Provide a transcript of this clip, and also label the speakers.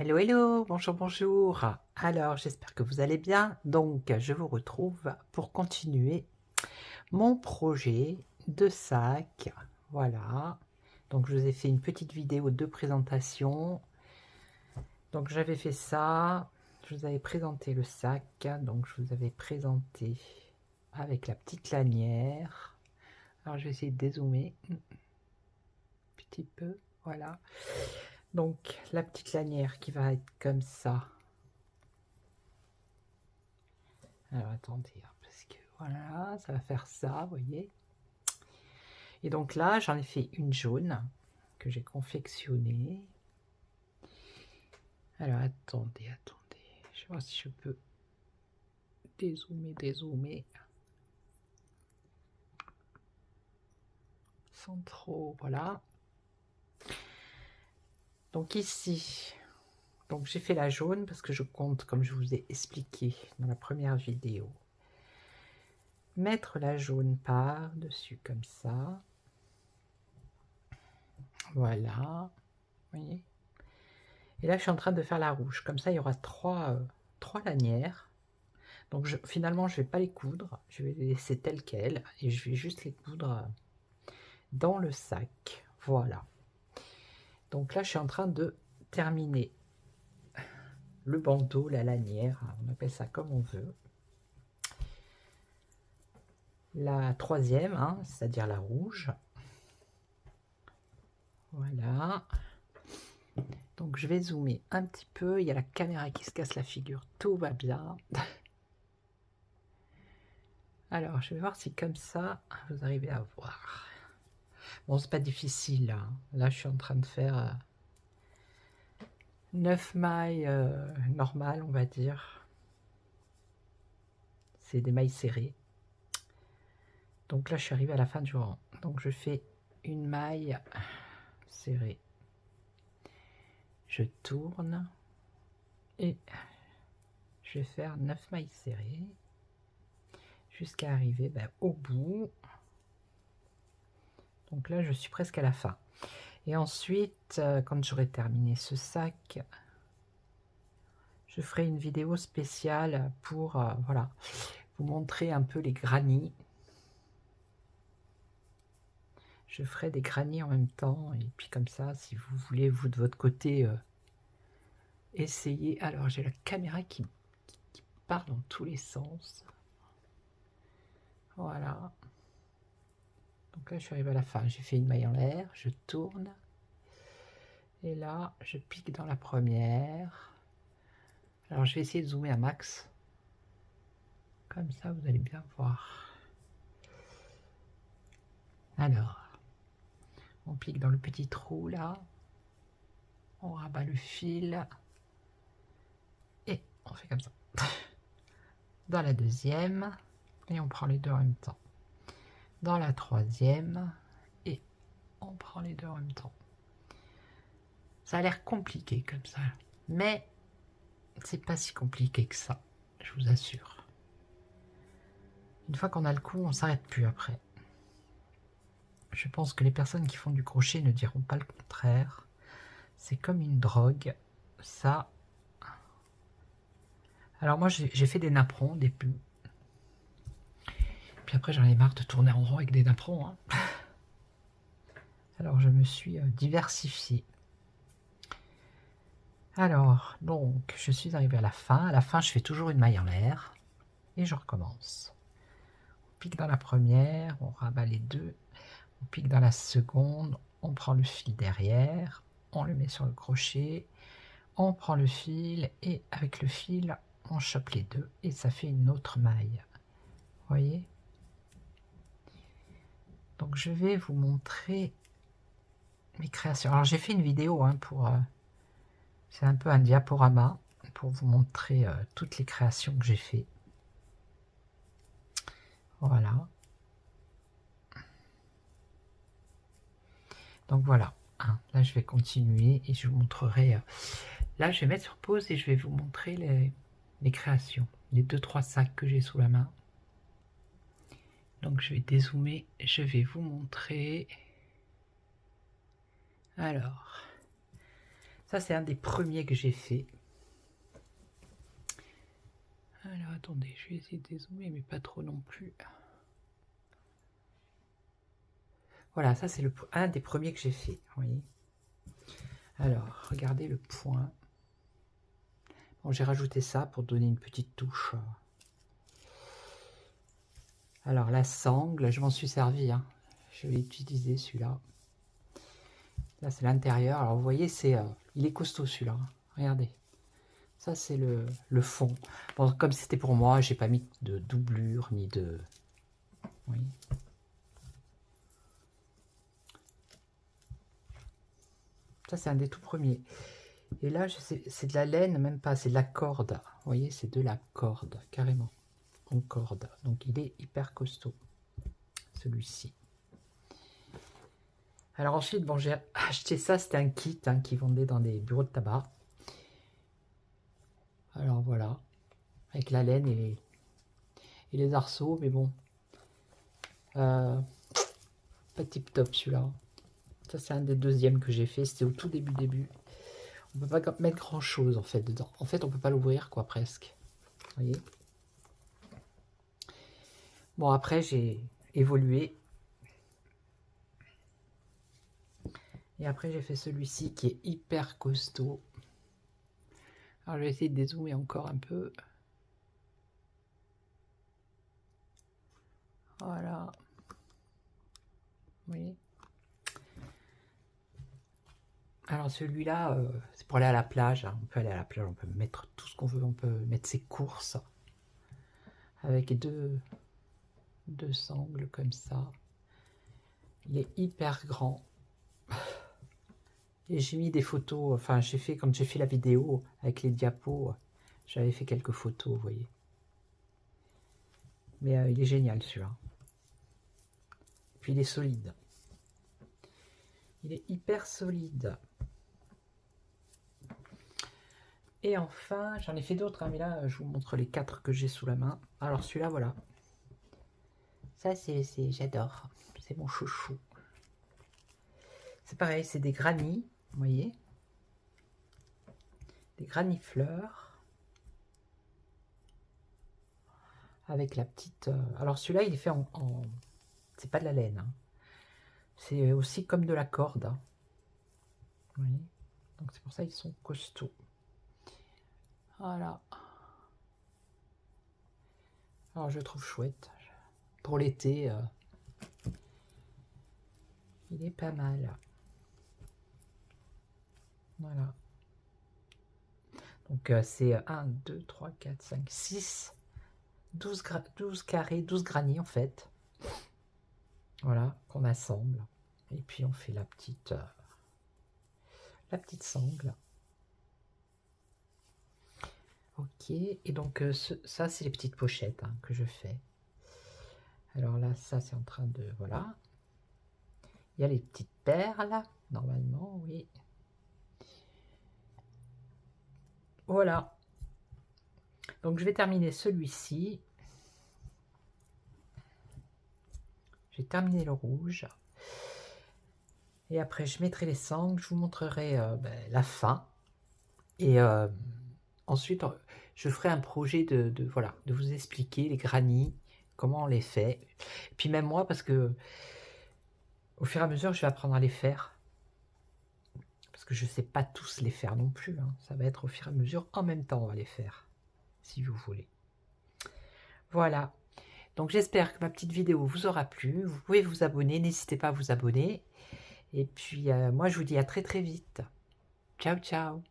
Speaker 1: Hello, hello, bonjour, bonjour. Alors, j'espère que vous allez bien. Donc, je vous retrouve pour continuer mon projet de sac. Voilà. Donc, je vous ai fait une petite vidéo de présentation. Donc, j'avais fait ça. Je vous avais présenté le sac. Donc, je vous avais présenté avec la petite lanière. Alors, je vais essayer de dézoomer un petit peu. Voilà. Donc, la petite lanière qui va être comme ça. Alors attendez, parce que voilà, ça va faire ça, vous voyez. Et donc là, j'en ai fait une jaune que j'ai confectionnée. Alors attendez, je vais voir si je peux dézoomer. Sans trop, voilà. Donc ici, donc j'ai fait la jaune parce que je compte, comme je vous ai expliqué dans la première vidéo, mettre la jaune par-dessus comme ça. Voilà, vous voyez. Et là, je suis en train de faire la rouge. Comme ça, il y aura trois lanières. Donc finalement, je ne vais pas les coudre. Je vais les laisser telles quelles. Et je vais juste les coudre dans le sac. Voilà. Donc là, je suis en train de terminer le bandeau, la lanière. On appelle ça comme on veut. La troisième, hein, c'est-à-dire la rouge. Voilà. Donc je vais zoomer un petit peu. Il y a la caméra qui se casse la figure. Tout va bien. Alors, je vais voir si comme ça, vous arrivez à voir. Bon, c'est pas difficile, là. Là, je suis en train de faire 9 mailles normales, on va dire. C'est des mailles serrées. Donc là, je suis arrivée à la fin du rang. Donc, je fais une maille serrée. Je tourne. Et je vais faire 9 mailles serrées. Jusqu'à arriver au bout. Donc là, je suis presque à la fin. Et ensuite, quand j'aurai terminé ce sac, je ferai une vidéo spéciale pour voilà, vous montrer un peu les granits. Je ferai des granits en même temps, et puis comme ça, si vous voulez, vous de votre côté, essayer. Alors, j'ai la caméra qui part dans tous les sens. Voilà. Donc là, je suis arrivée à la fin. J'ai fait une maille en l'air, je tourne. Et là, je pique dans la première. Alors, je vais essayer de zoomer un max. Comme ça, vous allez bien voir. Alors, on pique dans le petit trou là. On rabat le fil. Et on fait comme ça. Dans la deuxième. Et on prend les deux en même temps. Dans la troisième. Et on prend les deux en même temps. Ça a l'air compliqué comme ça. Mais c'est pas si compliqué que ça. Je vous assure. Une fois qu'on a le coup, on s'arrête plus après. Je pense que les personnes qui font du crochet ne diront pas le contraire. C'est comme une drogue. Ça. Alors moi, j'ai fait des napperons, des pulls. Puis après, j'en ai marre de tourner en rond avec des napperons. Hein. Alors, je me suis diversifiée. Alors, donc, je suis arrivée à la fin. À la fin, je fais toujours une maille en l'air. Et je recommence. On pique dans la première, on rabat les deux. On pique dans la seconde, on prend le fil derrière. On le met sur le crochet. On prend le fil et avec le fil, on chope les deux. Et ça fait une autre maille. Vous voyez ? Donc, je vais vous montrer mes créations. Alors, j'ai fait une vidéo pour... c'est un peu un diaporama pour vous montrer toutes les créations que j'ai fait. Voilà. Donc voilà. Hein, là, je vais continuer et je vous montrerai... là, je vais mettre sur pause et je vais vous montrer les créations. Les 2-3 sacs que j'ai sous la main. Donc, je vais dézoomer. Je vais vous montrer... Alors... Ça, c'est un des premiers que j'ai fait. Alors, attendez, je vais essayer de dézoomer, mais pas trop non plus. Voilà, ça, c'est un des premiers que j'ai fait, vous voyez. Alors, regardez le point. Bon, j'ai rajouté ça pour donner une petite touche. Alors, la sangle, je m'en suis servi, hein. Je vais utiliser celui-là. Là, c'est l'intérieur. Alors, vous voyez, il est costaud, celui-là. Regardez. Ça, c'est le fond. Bon, comme c'était pour moi, j'ai pas mis de doublure, ni de... Oui. Ça, c'est un des tout premiers. Et là, c'est de la laine, même pas, c'est de la corde. Vous voyez, c'est de la corde, carrément. En corde. Donc, il est hyper costaud, celui-ci. Alors ensuite, bon, j'ai acheté ça, c'était un kit hein, qui vendait dans des bureaux de tabac. Alors voilà, avec la laine et les arceaux, mais bon, pas tip top celui-là. Ça c'est un des deuxièmes que j'ai fait, c'était au tout début. On peut pas mettre grand chose en fait dedans. En fait, on peut pas l'ouvrir quoi, presque. Vous voyez. Bon, après j'ai évolué. Et après j'ai fait celui-ci qui est hyper costaud. Alors je vais essayer de dézoomer encore un peu. Voilà. Vous voyez. Alors celui-là, c'est pour aller à la plage. Hein. On peut aller à la plage, on peut mettre tout ce qu'on veut. On peut mettre ses courses avec deux sangles comme ça. Il est hyper grand. Et j'ai mis des photos, enfin j'ai fait, quand j'ai fait la vidéo avec les diapos, j'avais fait quelques photos, vous voyez. Mais il est génial celui-là. Puis il est solide. Il est hyper solide. Et enfin, j'en ai fait d'autres, hein, mais là je vous montre les 4 que j'ai sous la main. Alors celui-là, voilà. Ça j'adore. C'est mon chouchou. C'est pareil, c'est des granits, vous voyez. Des granifleurs. Avec la petite... Alors celui-là, il est fait en... C'est pas de la laine. Hein. C'est aussi comme de la corde. Hein. Vous voyez. Donc c'est pour ça qu'ils sont costauds. Voilà. Alors je le trouve chouette. Pour l'été, il est pas mal. Voilà. Donc c'est 1, 2, 3, 4, 5, 6, 12 carrés, 12 granits en fait. Voilà, qu'on assemble. Et puis on fait la petite sangle. Ok, et donc ça c'est les petites pochettes hein, que je fais. Alors là, ça c'est en train de... Voilà. Il y a les petites perles, normalement, oui. Voilà. Donc je vais terminer celui-ci. J'ai terminé le rouge. Et après, je mettrai les sangles. Je vous montrerai la fin. Et ensuite, je ferai un projet voilà, de vous expliquer les granits, comment on les fait. Et puis même moi, parce que au fur et à mesure, je vais apprendre à les faire. Parce que je ne sais pas tous les faire non plus. Hein. Ça va être au fur et à mesure. En même temps, on va les faire. Si vous voulez. Voilà. Donc j'espère que ma petite vidéo vous aura plu. Vous pouvez vous abonner. N'hésitez pas à vous abonner. Et puis moi, je vous dis à très très vite. Ciao, ciao.